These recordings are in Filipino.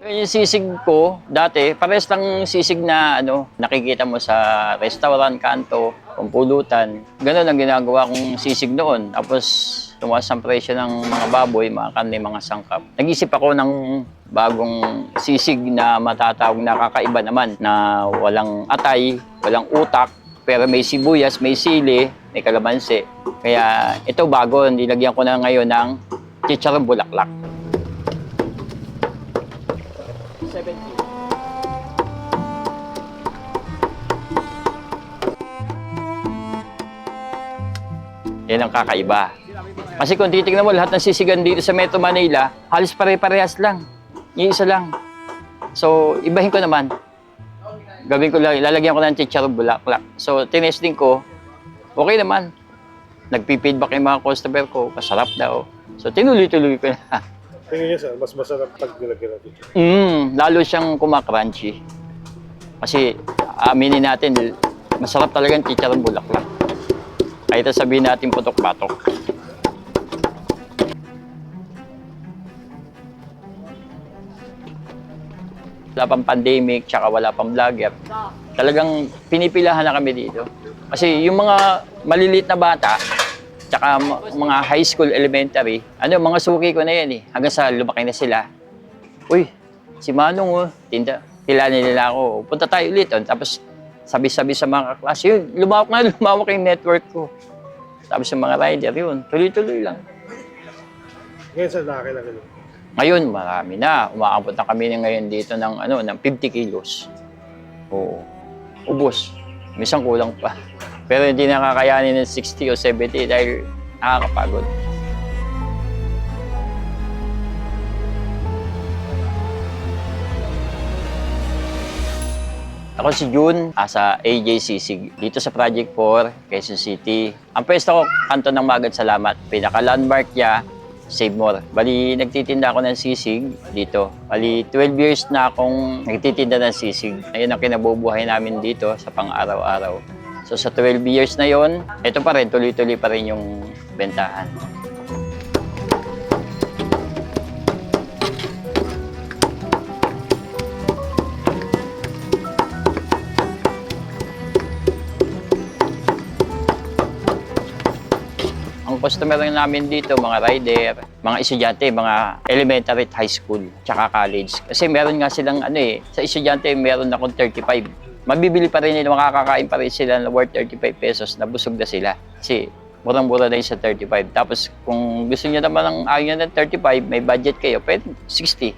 Yung sisig ko, dati, pares lang sisig na nakikita mo sa restaurant, kanto, pampulutan. Ganun ang ginagawa kong sisig noon. Tapos, tumaas ang presyo ng mga baboy, mga karne, mga sangkap. Nag-isip ako ng bagong sisig na matatawag na kakaiba naman, na walang atay, walang utak, pero may sibuyas, may sili, may kalamansi. Kaya ito bago, nilagyan ko na ngayon ng chicharong bulaklak. 70. Yan ang kakaiba. Kasi kung titignan mo lahat ng sisigan dito sa Metro Manila, halos pare-parehas lang. Yung isa lang. So, ibahin ko naman. Gawin ko lang, lalagyan ko ng chicharong bulaklak. So, tinesting ko, okay naman. Nagpi-feedback yung mga customer ko, masarap daw. So, tinuloy-tuloy ko na. Tingin niyo sir, mas masarap pag nilagyan natin. Lalo siyang kumakrunchy. Kasi, aminin natin, masarap talaga ang chicharong bulaklak. Kahit sabihin natin putok-patok. Wala pang pandemic, tsaka wala pang vlogger. Talagang pinipilahan na kami dito. Kasi yung mga maliliit na bata, tsaka mga high school, elementary, mga suki ko na yan eh. Hanggang sa lumaki na sila. Uy, si Manong tinda. Kilala nila ako. Punta tayo ulit. Tapos sabi-sabi sa mga kaklase, yun, lumawak yung network ko. Tapos yung mga rider, yun, tuloy-tuloy lang. Ngayon sir, nakakailangan. Ngayon, marami na. Umaabot na kami ngayon dito ng 50 kilos. Oo. Ubos. Minsan kulang pa. Pero hindi nakakayanin ng 60 o 70 dahil nakakapagod. Ako si June, sa AJCC, dito sa Project 4, Quezon City. Ang pwesto ko, Kanto ng Magad Salamat. Pinaka-landmark niya, Save More. Bali, nagtitinda ako ng sisig dito. Bali, 12 years na akong nagtitinda ng sisig. Ayun ang kinabubuhay namin dito sa pang-araw-araw. So sa 12 years na yon, ito pa rin, tuloy-tuloy pa rin yung bentahan. Ang customer namin dito, mga rider, mga estudyante, mga elementary at high school, tsaka college. Kasi meron nga silang sa estudyante meron akong 35. Mabibili pa rin nila, makakakain pa rin sila na worth 35 pesos, na busog na sila. Kasi murang-mura na yun sa 35. Tapos kung gusto niyo naman ng ayaw ng 35, may budget kayo, pwede 60.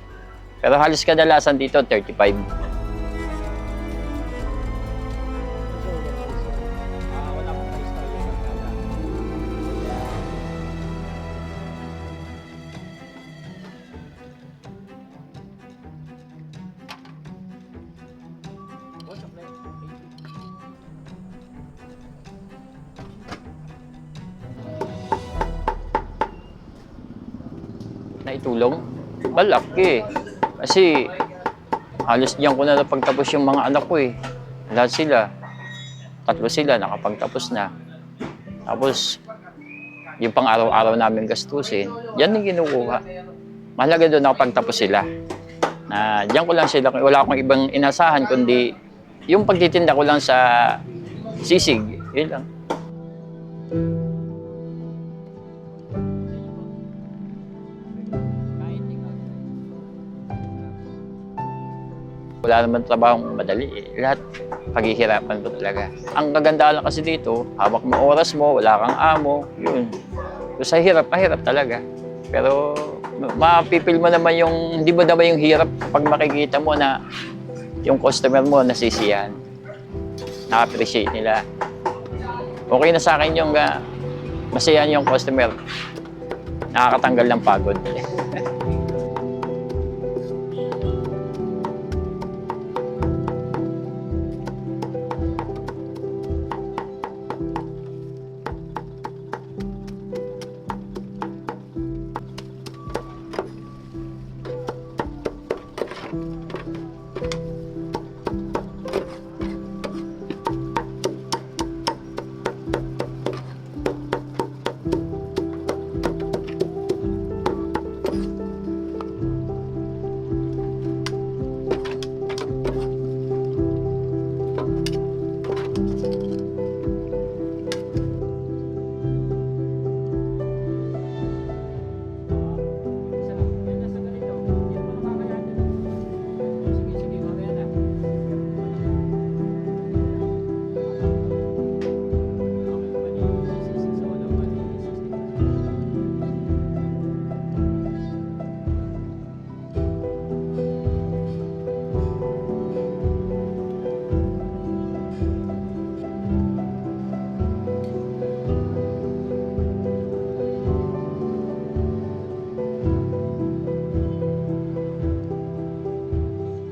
Pero halos kadalasan dito, 35. Naitulong? Malaki. Kasi halos diyan ko na napagtapos yung mga anak ko eh. Lahat sila. 3 sila nakapagtapos na. Tapos yung pang araw-araw namin gastusin, yan yung kinukuha. Mahalaga doon nakapagtapos sila. Na diyan ko lang sila, wala akong ibang inasahan kundi yung pagtitinda ko lang sa sisig. Yun lang. Wala naman trabahong madali eh. Lahat paghihirapan ko talaga. Ang kagandahan lang kasi dito, hawak mo oras mo, wala kang amo, yun. So, sa hirap, mahirap talaga. Pero mapipil mo naman yung, hindi mo naman yung hirap pag makikita mo na yung customer mo nasisiyahan. Na-appreciate nila. Okay na sa akin yung masayahan yung customer. Nakakatanggal ng pagod.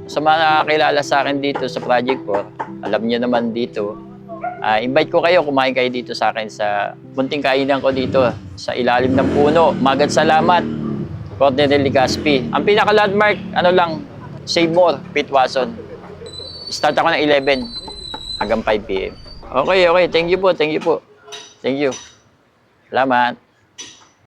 Sa mga nakakilala sa akin dito sa Project 4, alam niyo naman dito, invite ko kayo, kumain kayo dito sa akin sa munting kainan ko dito sa ilalim ng puno. Magad salamat, Corte del Legazpi. Ang pinaka-landmark, ano lang, Save More, Pete Watson. Start ako ng 11 hanggang 5 p.m. Okay, okay. Thank you po, thank you po. Thank you. Salamat.